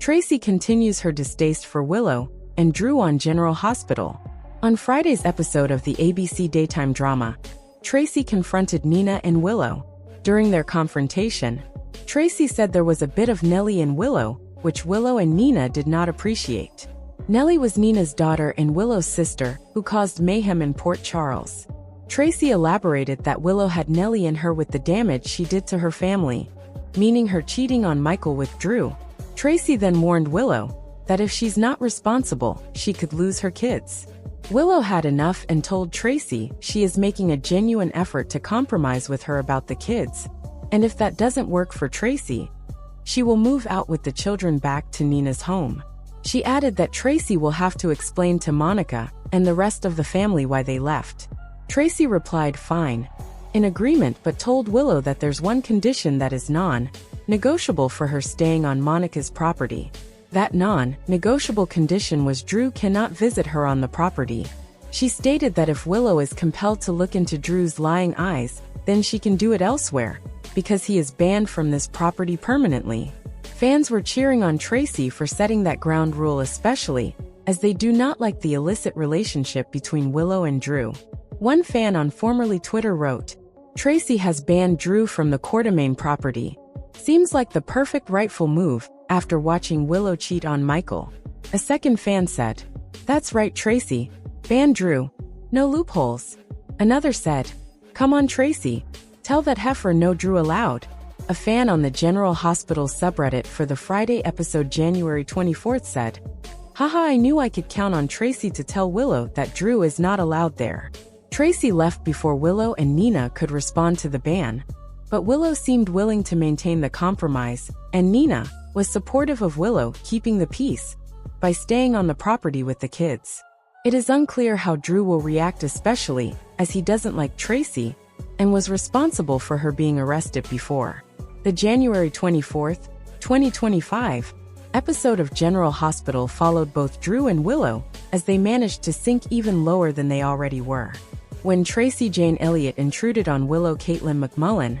Tracy continues her distaste for Willow and Drew on General Hospital. On Friday's episode of the ABC daytime drama, Tracy confronted Nina and Willow. During their confrontation, Tracy said there was a bit of Nellie in Willow, which Willow and Nina did not appreciate. Nellie was Nina's daughter and Willow's sister, who caused mayhem in Port Charles. Tracy elaborated that Willow had Nellie in her with the damage she did to her family, meaning her cheating on Michael with Drew. Tracy then warned Willow that if she's not responsible, she could lose her kids. Willow had enough and told Tracy she is making a genuine effort to compromise with her about the kids, and if that doesn't work for Tracy, she will move out with the children back to Nina's home. She added that Tracy will have to explain to Monica and the rest of the family why they left. Tracy replied fine, in agreement, but told Willow that there's one condition that is non-negotiable for her staying on Monica's property. That non-negotiable condition was Drew cannot visit her on the property. She stated that if Willow is compelled to look into Drew's lying eyes, then she can do it elsewhere, because he is banned from this property permanently. Fans were cheering on Tracy for setting that ground rule, especially as they do not like the illicit relationship between Willow and Drew. One fan on formerly Twitter wrote, "Tracy has banned Drew from the Quartermain property. Seems like the perfect rightful move after watching Willow cheat on Michael." A second fan said, "That's right, Tracy. Ban Drew. No loopholes." Another said, "Come on, Tracy. Tell that heifer no Drew allowed." A fan on the General Hospital subreddit for the Friday episode January 24th said, "Haha, I knew I could count on Tracy to tell Willow that Drew is not allowed there." Tracy left before Willow and Nina could respond to the ban, but Willow seemed willing to maintain the compromise, and Nina was supportive of Willow keeping the peace by staying on the property with the kids. It is unclear how Drew will react, especially as he doesn't like Tracy and was responsible for her being arrested before. The January 24th, 2025 episode of General Hospital followed both Drew and Willow as they managed to sink even lower than they already were. When Tracy Jane Elliott intruded on Willow Caitlin McMullen,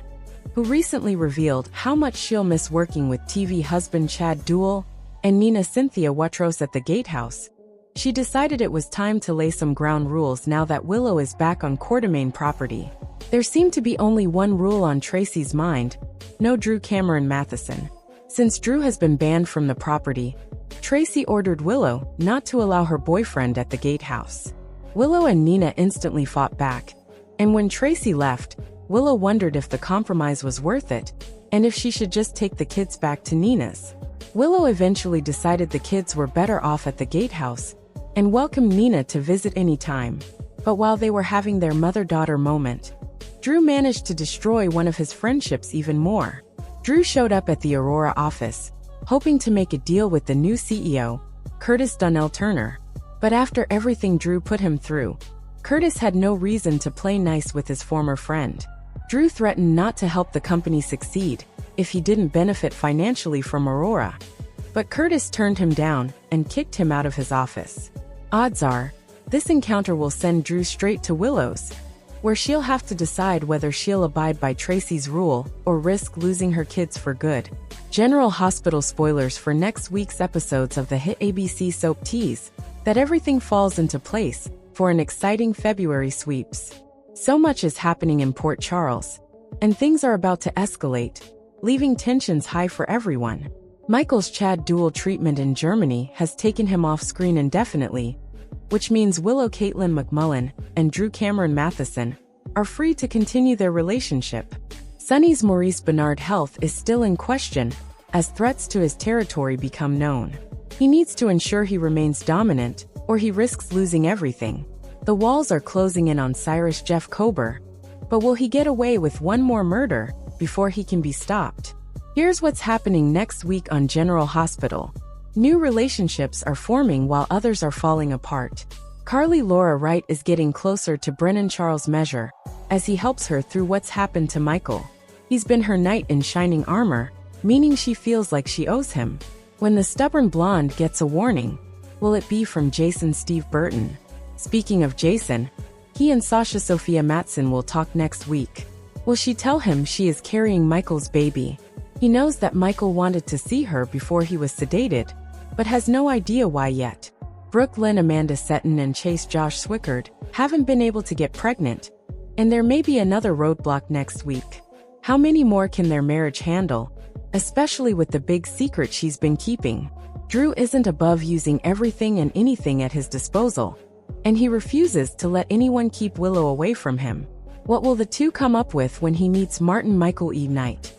who recently revealed how much she'll miss working with TV husband Chad Duell and Nina Cynthia Watros at the Gatehouse, she decided it was time to lay some ground rules now that Willow is back on Quartermain property. There seemed to be only one rule on Tracy's mind: no Drew Cameron Matheson. Since Drew has been banned from the property, Tracy ordered Willow not to allow her boyfriend at the Gatehouse. Willow and Nina instantly fought back, and when Tracy left, Willow wondered if the compromise was worth it, and if she should just take the kids back to Nina's. Willow eventually decided the kids were better off at the Gatehouse, and welcomed Nina to visit anytime. But while they were having their mother-daughter moment, Drew managed to destroy one of his friendships even more. Drew showed up at the Aurora office, hoping to make a deal with the new CEO, Curtis Donnell Turner. But after everything Drew put him through, Curtis had no reason to play nice with his former friend. Drew threatened not to help the company succeed if he didn't benefit financially from Aurora. But Curtis turned him down and kicked him out of his office. Odds are, this encounter will send Drew straight to Willow's, where she'll have to decide whether she'll abide by Tracy's rule or risk losing her kids for good. General Hospital spoilers for next week's episodes of the hit ABC soap tease that everything falls into place for an exciting February sweeps. So much is happening in Port Charles, and things are about to escalate, leaving tensions high for everyone. Michael's Chad Duell treatment in Germany has taken him off screen indefinitely, which means Willow Caitlin McMullen and Drew Cameron Matheson are free to continue their relationship. Sonny's Maurice Bernard health is still in question as threats to his territory become known. He needs to ensure he remains dominant, or he risks losing everything. The walls are closing in on Cyrus Jeff Kober, but will he get away with one more murder before he can be stopped? Here's what's happening next week on General Hospital. New relationships are forming while others are falling apart. Carly Laura Wright is getting closer to Brennan Charles Measure as he helps her through what's happened to Michael. He's been her knight in shining armor, meaning she feels like she owes him. When the stubborn blonde gets a warning, will it be from Jason Steve Burton? Speaking of Jason, he and Sasha Sophia Matson will talk next week. Will she tell him she is carrying Michael's baby? He knows that Michael wanted to see her before he was sedated, but has no idea why yet. Brooke Lynn, Amanda Seton, and Chase Josh Swickard haven't been able to get pregnant, and there may be another roadblock next week. How many more can their marriage handle, especially with the big secret she's been keeping? Drew isn't above using everything and anything at his disposal, and he refuses to let anyone keep Willow away from him. What will the two come up with when he meets Martin Michael E. Knight?